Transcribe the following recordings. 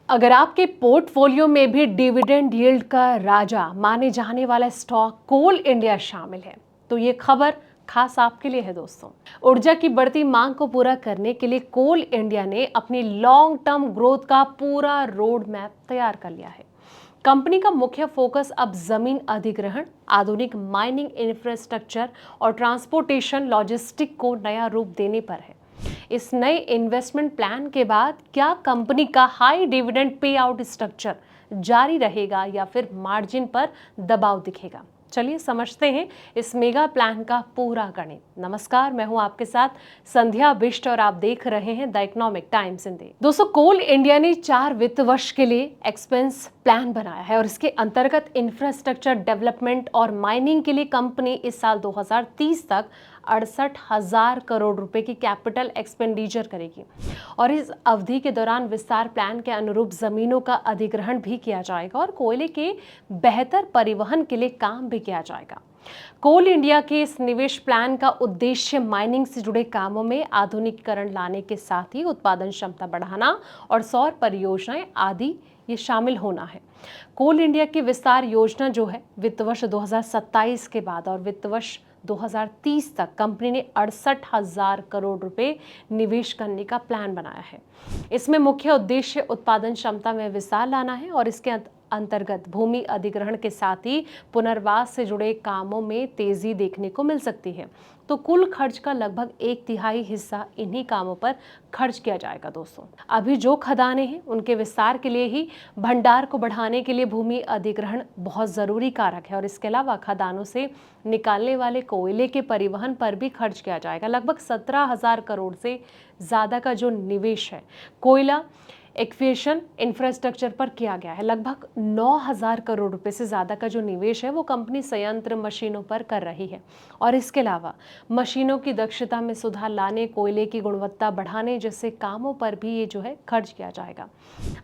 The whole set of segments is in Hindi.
अगर आपके पोर्टफोलियो में भी डिविडेंड यील्ड का राजा माने जाने वाला स्टॉक कोल इंडिया शामिल है तो ये खबर खास आपके लिए है दोस्तों। ऊर्जा की बढ़ती मांग को पूरा करने के लिए कोल इंडिया ने अपनी लॉन्ग टर्म ग्रोथ का पूरा रोड मैप तैयार कर लिया है। कंपनी का मुख्य फोकस अब जमीन अधिग्रहण, आधुनिक माइनिंग इंफ्रास्ट्रक्चर और ट्रांसपोर्टेशन लॉजिस्टिक को नया रूप देने पर है। इस नए इन्वेस्टमेंट प्लान के बाद क्या कंपनी का high dividend pay out structure जारी रहेगा या फिर मार्जिन पर दबाव दिखेगा? चलिए समझते हैं इस मेगा प्लान का पूरा गणित। नमस्कार, मैं हूं आपके साथ संध्या बिष्ट और आप देख रहे हैं द इकोनॉमिक टाइम्स हिंदी। दोस्तों, कोल इंडिया ने 4 वित्त वर्ष के लिए एक्सपेंस प्लान बनाया है और इसके अंतर्गत इंफ्रास्ट्रक्चर डेवलपमेंट और माइनिंग के लिए कंपनी इस साल 2030 तक 68,000 करोड़ रुपए की कैपिटल एक्सपेंडिचर करेगी और इस अवधि के दौरान विस्तार प्लान के अनुरूप जमीनों का अधिग्रहण भी किया जाएगा और कोयले के बेहतर परिवहन के लिए काम भी किया जाएगा। कोल इंडिया के इस निवेश प्लान का उद्देश्य माइनिंग से जुड़े कामों में आधुनिकीकरण लाने के साथ ही उत्पादन क्षमता बढ़ाना और सौर परियोजनाएं आदि ये शामिल होना है। कोल इंडिया की विस्तार योजना जो है वित्त वर्ष 2027 के बाद और वित्त वर्ष 2030 तक कंपनी ने 68,000 करोड़ रुपए निवेश करने का प्लान बनाया है। इसमें मुख्य उद्देश्य उत्पादन क्षमता में विस्तार लाना है और इसके अंतर्गत भूमि अधिग्रहण के साथ ही पुनर्वास से जुड़े कामों में तेजी देखने को मिल सकती है। तो कुल खर्च का लगभग 1/3 हिस्सा इन्हीं कामों पर खर्च किया जाएगा। दोस्तों, अभी जो खदानें हैं उनके विस्तार के लिए ही भंडार को बढ़ाने के लिए भूमि अधिग्रहण बहुत जरूरी कारक है और इसके अलावा खदानों से निकालने वाले कोयले के परिवहन पर भी खर्च किया जाएगा। लगभग 17,000 करोड़ से ज्यादा का जो निवेश है कोयला एक्विजिशन इंफ्रास्ट्रक्चर पर किया गया है। लगभग 9,000 करोड़ रुपए से ज़्यादा का जो निवेश है वो कंपनी संयंत्र मशीनों पर कर रही है और इसके अलावा मशीनों की दक्षता में सुधार लाने, कोयले की गुणवत्ता बढ़ाने जैसे कामों पर भी ये जो है खर्च किया जाएगा।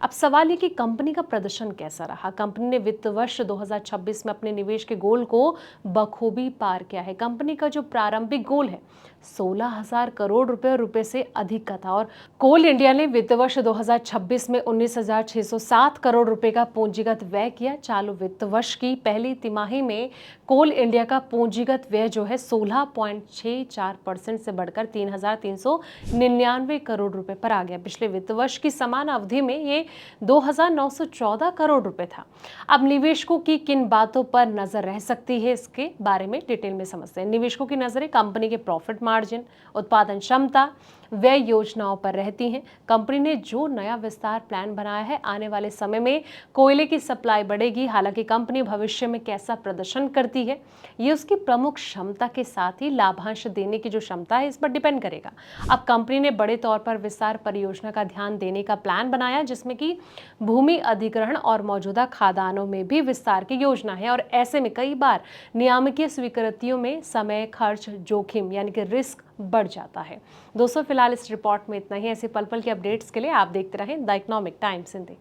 अब सवाल ये कि कंपनी का प्रदर्शन कैसा रहा। कंपनी ने वित्त वर्ष 2026 में अपने निवेश के गोल को बखूबी पार किया है। कंपनी का जो प्रारंभिक गोल है 16,000 करोड़ रुपए से अधिक का था और कोल इंडिया ने वित्त वर्ष 2026 में 19,607 करोड़ रुपए का पूंजीगत व्यय किया। चालू वित्त वर्ष की पहली तिमाही में कोल इंडिया का पूंजीगत व्यय जो है 16.64% से बढ़कर 3,399 करोड़ रुपए पर आ गया। पिछले वित्त वर्ष की समान अवधि में ये 2,914 करोड़ रुपए था। अब निवेशकों की किन बातों पर नजर रह सकती है इसके बारे में डिटेल में समझते हैं। निवेशकों की नजरें कंपनी के प्रॉफिट मार्जिन, उत्पादन क्षमता, व्यय योजनाओं पर रहती हैं। कंपनी ने जो नया विस्तार प्लान बनाया है, आने वाले समय में कोयले की सप्लाई बढ़ेगी। हालांकि कंपनी भविष्य में कैसा प्रदर्शन करती है ये उसकी प्रमुख क्षमता के साथ ही लाभांश देने की जो क्षमता है इस पर डिपेंड करेगा। अब कंपनी ने बड़े तौर पर विस्तार परियोजना का ध्यान देने का प्लान बनाया जिसमें कि भूमि अधिग्रहण और मौजूदा खादानों में भी विस्तार की योजना है और ऐसे में कई बार नियामकीय स्वीकृतियों में समय, खर्च, जोखिम यानी कि रिस्क बढ़ जाता है। दोस्तों, फिलहाल इस रिपोर्ट में इतना ही। ऐसे पल पल के अपडेट्स के लिए आप देखते रहें द इकोनॉमिक टाइम्स हिंदी।